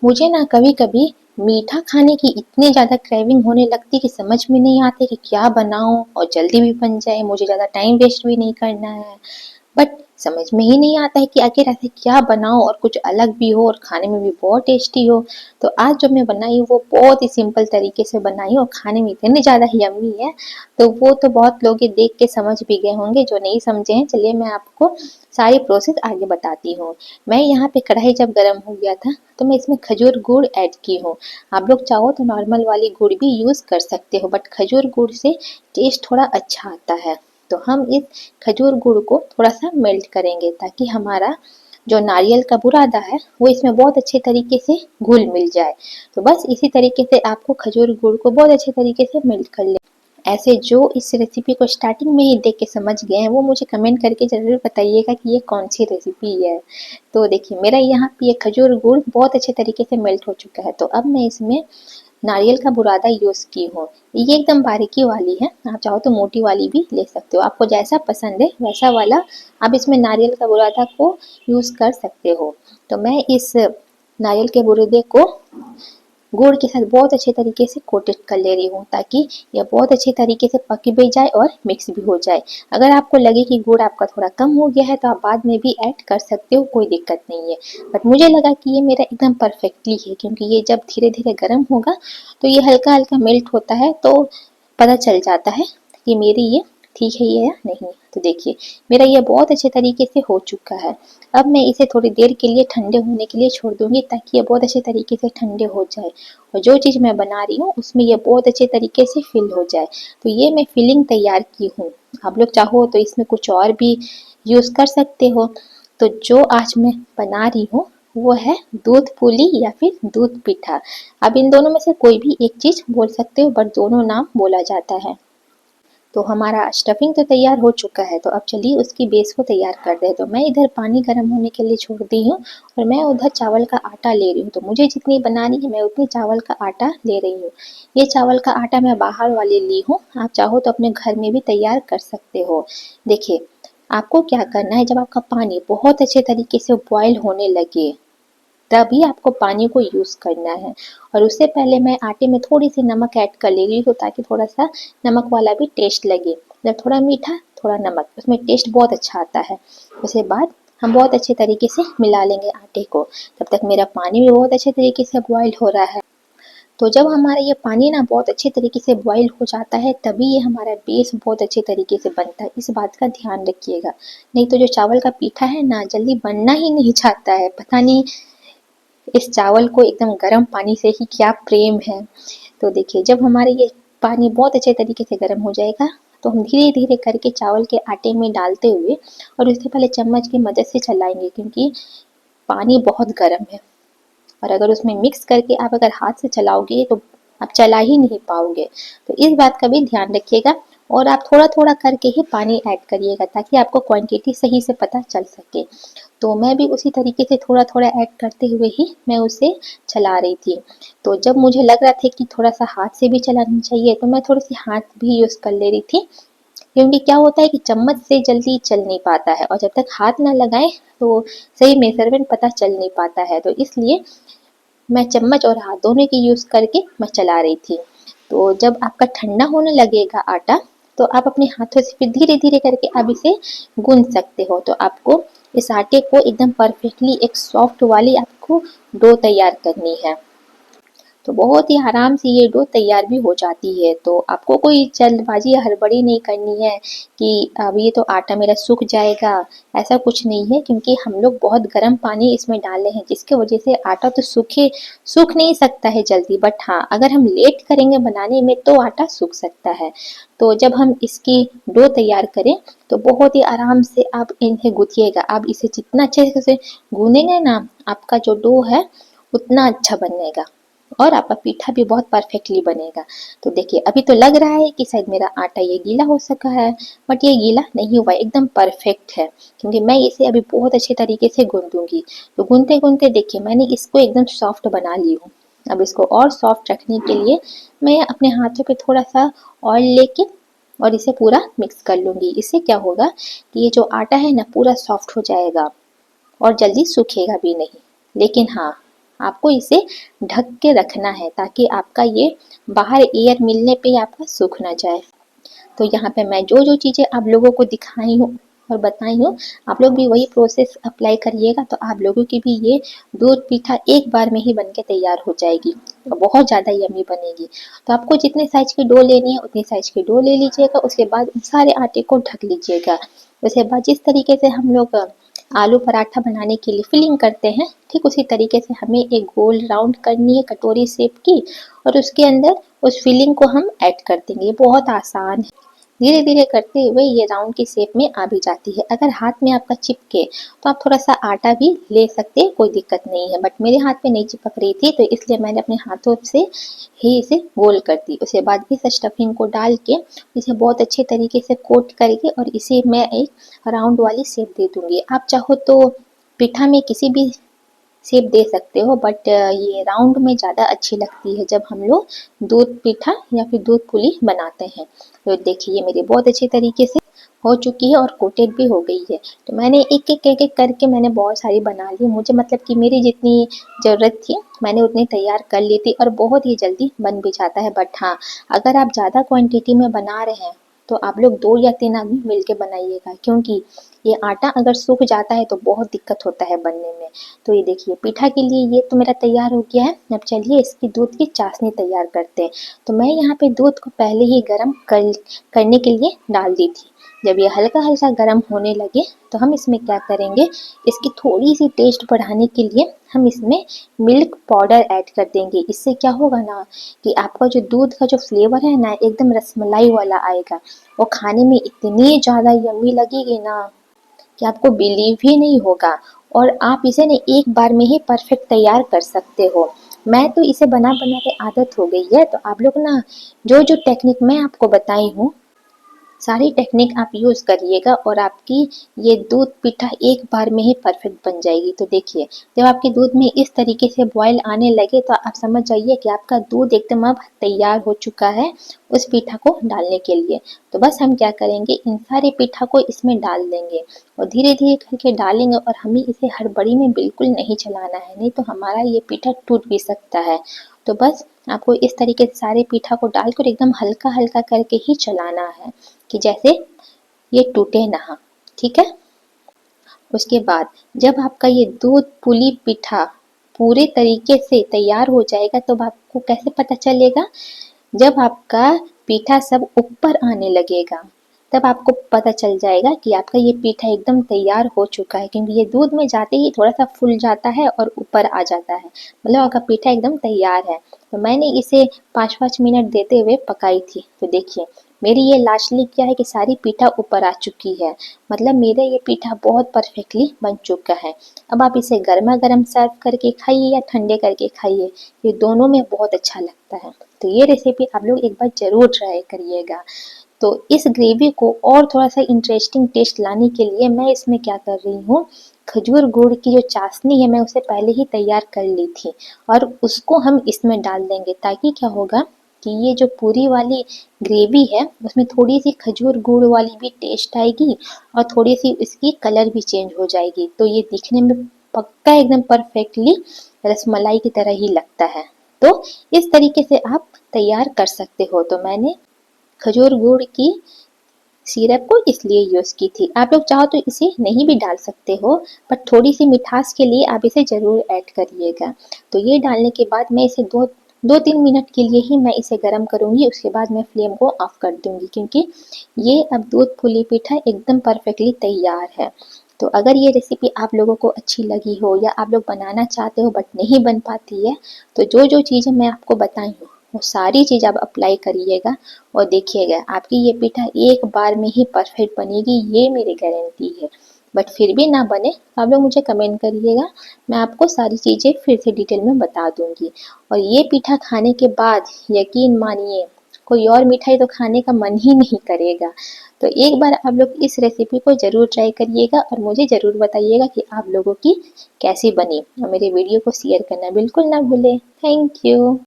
मुझे ना कभी कभी मीठा खाने की इतनी ज़्यादा क्रेविंग होने लगती कि समझ में नहीं आती कि क्या बनाऊं और जल्दी भी बन जाए, मुझे ज़्यादा टाइम वेस्ट भी नहीं करना है। बट समझ में ही नहीं आता है कि आखिर ऐसे क्या बनाऊं और कुछ अलग भी हो और खाने में भी बहुत टेस्टी हो। तो आज जो मैं बनाई वो बहुत ही सिंपल तरीके से बनाई और खाने में इतनी ज़्यादा यम्मी है। तो वो तो बहुत लोग ये देख के समझ भी गए होंगे, जो नहीं समझे हैं चलिए मैं आपको सारी प्रोसेस आगे बताती हूँ। मैं यहाँ पे कढ़ाई जब गर्म हो गया था तो मैं इसमें खजूर गुड़ ऐड की हूँ। आप लोग चाहो तो नॉर्मल वाली गुड़ भी यूज़ कर सकते हो, बट खजूर गुड़ से टेस्ट थोड़ा अच्छा आता है। तो हम इस खजूर गुड़ को थोड़ा सा मेल्ट करेंगे ताकि हमारा जो नारियल का बुरादा है वो इसमें बहुत अच्छे तरीके से घुल मिल जाए। तो बस इसी तरीके से आपको खजूर गुड़ को बहुत अच्छे तरीके से मेल्ट कर ले। ऐसे जो इस रेसिपी को स्टार्टिंग में ही देख के समझ गए हैं वो मुझे कमेंट करके ज़रूर बताइएगा कि ये कौन सी रेसिपी है। तो देखिए मेरा यहाँ पे ये खजूर गुड़ बहुत अच्छे तरीके से मेल्ट हो चुका है। तो अब मैं इसमें नारियल का बुरादा यूज़ की हूँ। ये एकदम बारीकी वाली है, आप चाहो तो मोटी वाली भी ले सकते हो, आपको जैसा पसंद है वैसा वाला आप इसमें नारियल का बुरादा को यूज़ कर सकते हो। तो मैं इस नारियल के बुरादे को गुड़ के साथ बहुत अच्छे तरीके से कोटेड कर ले रही हूँ ताकि यह बहुत अच्छे तरीके से पक भी जाए और मिक्स भी हो जाए। अगर आपको लगे कि गुड़ आपका थोड़ा कम हो गया है तो आप बाद में भी ऐड कर सकते हो, कोई दिक्कत नहीं है। बट मुझे लगा कि ये मेरा एकदम परफेक्टली है क्योंकि ये जब धीरे धीरे गर्म होगा तो ये हल्का हल्का मेल्ट होता है तो पता चल जाता है कि मेरी ये ठीक है ये या नहीं। तो देखिए मेरा ये बहुत अच्छे तरीके से हो चुका है। अब मैं इसे थोड़ी देर के लिए ठंडे होने के लिए छोड़ दूंगी ताकि ये बहुत अच्छे तरीके से ठंडे हो जाए और जो चीज़ मैं बना रही हूँ उसमें ये बहुत अच्छे तरीके से फिल हो जाए। तो ये मैं फिलिंग तैयार की हूँ, आप लोग चाहो तो इसमें कुछ और भी यूज़ कर सकते हो। तो जो आज मैं बना रही हूँ वो है दूध पुली या फिर दूध पिठा। अब इन दोनों में से कोई भी एक चीज़ बोल सकते हो बट दोनों नाम बोला जाता है। तो हमारा स्टफिंग तो तैयार हो चुका है, तो अब चलिए उसकी बेस को तैयार कर दे। तो मैं इधर पानी गर्म होने के लिए छोड़ दी हूँ और मैं उधर चावल का आटा ले रही हूँ। तो मुझे जितनी बनानी है मैं उतनी चावल का आटा ले रही हूँ। ये चावल का आटा मैं बाहर वाले ली हूँ, आप चाहो तो अपने घर में भी तैयार कर सकते हो। देखिए आपको क्या करना है, जब आपका पानी बहुत अच्छे तरीके से बॉयल होने लगे तभी आपको पानी को यूज़ करना है। और उससे पहले मैं आटे में थोड़ी सी नमक ऐड कर ले रही हूँ ताकि थोड़ा सा नमक वाला भी टेस्ट लगे। जब थोड़ा मीठा थोड़ा नमक उसमें टेस्ट बहुत अच्छा आता है। उसके बाद हम बहुत अच्छे तरीके से मिला लेंगे आटे को। तब तक मेरा पानी भी बहुत अच्छे तरीके से बॉयल हो रहा है। तो जब हमारा ये पानी ना बहुत अच्छे तरीके से बॉयल हो जाता है तभी ये हमारा बेस बहुत अच्छे तरीके से बनता है, इस बात का ध्यान रखिएगा। नहीं तो जो चावल का पीठा है ना जल्दी बनना ही नहीं चाहता है, पता नहीं इस चावल को एकदम गर्म पानी से ही क्या प्रेम है। तो देखिए जब हमारे ये पानी बहुत अच्छे तरीके से गर्म हो जाएगा तो हम धीरे धीरे करके चावल के आटे में डालते हुए और उससे पहले चम्मच की मदद से चलाएंगे क्योंकि पानी बहुत गर्म है और अगर उसमें मिक्स करके आप अगर हाथ से चलाओगे तो आप चला ही नहीं पाओगे। तो इस बात का भी ध्यान रखिएगा और आप थोड़ा थोड़ा करके ही पानी ऐड करिएगा ताकि आपको क्वांटिटी सही से पता चल सके। तो मैं भी उसी तरीके से थोड़ा थोड़ा ऐड करते हुए ही मैं उसे चला रही थी। तो जब मुझे लग रहा था कि थोड़ा सा हाथ से भी चलाना चाहिए तो मैं थोड़ी सी हाथ भी यूज़ कर ले रही थी क्योंकि क्या होता है कि चम्मच से जल्दी चल नहीं पाता है और जब तक हाथ ना लगाएं तो सही मेजरमेंट पता चल नहीं पाता है। तो इसलिए मैं चम्मच और हाथ दोनों की यूज़ करके मैं चला रही थी। तो जब आपका ठंडा होने लगेगा आटा तो आप अपने हाथों से फिर धीरे धीरे करके आप इसे गूंद सकते हो। तो आपको इस आटे को एकदम परफेक्टली एक सॉफ्ट वाली आपको डो तैयार करनी है। तो बहुत ही आराम से ये डो तैयार भी हो जाती है। तो आपको कोई जल्दबाजी या हड़बड़ी नहीं करनी है कि अब ये तो आटा मेरा सूख जाएगा, ऐसा कुछ नहीं है क्योंकि हम लोग बहुत गर्म पानी इसमें डाले हैं जिसके वजह से आटा तो सूख नहीं सकता है जल्दी, बट हाँ अगर हम लेट करेंगे बनाने में तो आटा सूख सकता है। तो जब हम इसकी डो तैयार करें तो बहुत ही आराम से आप इन्हें गूंथिएगा। आप इसे जितना अच्छे से गूंदेंगे ना आपका जो डो है उतना अच्छा बनेगा और आपका पीठा भी बहुत परफेक्टली बनेगा। तो देखिए अभी तो लग रहा है कि शायद मेरा आटा ये गीला हो सका है, बट ये गीला नहीं हुआ, एकदम परफेक्ट है क्योंकि मैं इसे अभी बहुत अच्छे तरीके से गूंदूंगी। तो गूंदते गूंदते देखिए मैंने इसको एकदम सॉफ्ट बना ली हूँ। अब इसको और सॉफ्ट रखने के लिए मैं अपने हाथों पे थोड़ा सा ऑयल लेके और इसे पूरा मिक्स कर लूंगी। इससे क्या होगा कि ये जो आटा है ना पूरा सॉफ्ट हो जाएगा और जल्दी सूखेगा भी नहीं। लेकिन हाँ आपको इसे ढक के रखना है ताकि आपका ये बाहर एयर मिलने पे आपका सूख ना जाए। तो यहाँ पे मैं जो जो चीज़ें आप लोगों को दिखाई हूँ और बताई हूँ, आप लोग भी वही प्रोसेस अप्लाई करिएगा तो आप लोगों की भी ये दूध पीठा एक बार में ही बन के तैयार हो जाएगी और बहुत ज़्यादा यम्मी बनेगी। तो आपको जितने साइज की डो लेनी है उतनी साइज की डो ले लीजिएगा, उसके बाद सारे आटे को ढक लीजिएगा। उसके बाद जिस तरीके से हम लोग आलू पराठा बनाने के लिए फिलिंग करते हैं, ठीक उसी तरीके से हमें एक गोल राउंड करनी है कटोरी शेप की और उसके अंदर उस फिलिंग को हम ऐड कर देंगे। ये बहुत आसान है, धीरे धीरे करते हुए ये राउंड की शेप में आ भी जाती है। अगर हाथ में आपका चिपके तो आप थोड़ा सा आटा भी ले सकते हैं, कोई दिक्कत नहीं है, बट मेरे हाथ में नहीं चिपक रही थी तो इसलिए मैंने अपने हाथों से ही इसे गोल कर दी। उसके बाद इस स्टफिंग को डाल के इसे बहुत अच्छे तरीके से कोट करके और इसे मैं एक राउंड वाली शेप दे दूंगी। आप चाहो तो पिठा में किसी भी शेप दे सकते हो, बट ये राउंड में ज़्यादा अच्छी लगती है जब हम लोग दूध पीठा या फिर दूध पुली बनाते हैं। तो देखिए ये मेरी बहुत अच्छी तरीके से हो चुकी है और कोटेड भी हो गई है। तो मैंने एक एक करके मैंने बहुत सारी बना ली, मुझे मतलब कि मेरी जितनी ज़रूरत थी मैंने उतनी तैयार कर ली थी और बहुत ही जल्दी बन भी जाता है। बट हाँ, अगर आप ज़्यादा क्वांटिटी में बना रहे हैं तो आप लोग 2 या 3 आदमी मिल के बनाइएगा, क्योंकि ये आटा अगर सूख जाता है तो बहुत दिक्कत होता है बनने में। तो ये देखिए पीठा के लिए ये तो मेरा तैयार हो गया है। अब चलिए इसकी दूध की चाशनी तैयार करते हैं। तो मैं यहाँ पे दूध को पहले ही गर्म करने के लिए डाल दी थी। जब ये हल्का हल्का गर्म होने लगे तो हम इसमें क्या करेंगे, इसकी थोड़ी सी टेस्ट बढ़ाने के लिए हम इसमें मिल्क पाउडर ऐड कर देंगे। इससे क्या होगा ना कि आपका जो दूध का जो फ्लेवर है ना एकदम रसमलाई वाला आएगा और खाने में इतनी ज़्यादा यम्मी लगेगी ना कि आपको बिलीव ही नहीं होगा। और आप इसे ना एक बार में ही परफेक्ट तैयार कर सकते हो। मैं तो इसे बना बना के आदत हो गई है, तो आप लोग ना जो जो टेक्निक मैं आपको बताई हूँ सारी टेक्निक आप यूज़ करिएगा और आपकी ये दूध पीठा एक बार में ही परफेक्ट बन जाएगी। तो देखिए जब आपके दूध में इस तरीके से बॉयल आने लगे तो आप समझ जाइए कि आपका दूध एकदम अब तैयार हो चुका है उस पीठा को डालने के लिए। तो बस हम क्या करेंगे, इन सारे पीठा को इसमें डाल देंगे और धीरे धीरे करके डालेंगे और हमें इसे हड़बड़ी में बिल्कुल नहीं चलाना है, नहीं तो हमारा ये पीठा टूट भी सकता है। तो बस आपको इस तरीके से सारे पीठा को डालकर एकदम हल्का हल्का करके ही चलाना है कि जैसे ये टूटे ना, ठीक है। उसके बाद जब आपका ये दूध पुली पीठा पूरे तरीके से तैयार हो जाएगा तो आपको कैसे पता चलेगा, जब आपका पीठा सब ऊपर आने लगेगा तब आपको पता चल जाएगा कि आपका ये पीठा एकदम तैयार हो चुका है, क्योंकि ये दूध में जाते ही थोड़ा सा फूल जाता है और ऊपर आ जाता है, मतलब आपका पीठा एकदम तैयार है। तो मैंने इसे 5-5 मिनट देते हुए पकाई थी। तो देखिए मेरी ये लास्टली क्या है कि सारी पीठा ऊपर आ चुकी है, मतलब मेरा ये पीठा बहुत परफेक्टली बन चुका है। अब आप इसे गर्मा गर्म सर्व करके खाइए या ठंडे करके खाइए, ये दोनों में बहुत अच्छा लगता है। तो ये रेसिपी आप लोग एक बार ज़रूर ट्राई करिएगा। तो इस ग्रेवी को और थोड़ा सा इंटरेस्टिंग टेस्ट लाने के लिए मैं इसमें क्या कर रही हूँ, खजूर गुड़ की जो चाशनी है मैं उसे पहले ही तैयार कर ली थी और उसको हम इसमें डाल देंगे, ताकि क्या होगा कि ये जो पूरी वाली ग्रेवी है उसमें थोड़ी सी खजूर गुड़ वाली भी टेस्ट आएगी और थोड़ी सी इसकी कलर भी चेंज हो जाएगी। तो ये दिखने में पक्का एकदम परफेक्टली रसमलाई की तरह ही लगता है। तो इस तरीके से आप तैयार कर सकते हो। तो मैंने खजूर गुड़ की सिरप को इसलिए यूज़ की थी। आप लोग चाहो तो इसे नहीं भी डाल सकते हो, बट थोड़ी सी मिठास के लिए आप इसे ज़रूर ऐड करिएगा। तो ये डालने के बाद मैं इसे 2-3 मिनट के लिए ही मैं इसे गर्म करूँगी, उसके बाद मैं फ्लेम को ऑफ कर दूँगी, क्योंकि ये अब दूध पुली पीठा एकदम परफेक्टली तैयार है। तो अगर ये रेसिपी आप लोगों को अच्छी लगी हो या आप लोग बनाना चाहते हो बट नहीं बन पाती है, तो जो जो चीज़ें मैं आपको बताई हूँ वो सारी चीज़ आप अप्लाई करिएगा और देखिएगा आपकी ये पीठा एक बार में ही परफेक्ट बनेगी, ये मेरी गारंटी है। बट फिर भी ना बने तो आप लोग मुझे कमेंट करिएगा, मैं आपको सारी चीज़ें फिर से डिटेल में बता दूंगी। और ये पीठा खाने के बाद यकीन मानिए कोई और मिठाई तो खाने का मन ही नहीं करेगा। तो एक बार आप लोग इस रेसिपी को ज़रूर ट्राई करिएगा और मुझे ज़रूर बताइएगा कि आप लोगों की कैसी बनी, और मेरे वीडियो को शेयर करना बिल्कुल ना भूलें। Thank you.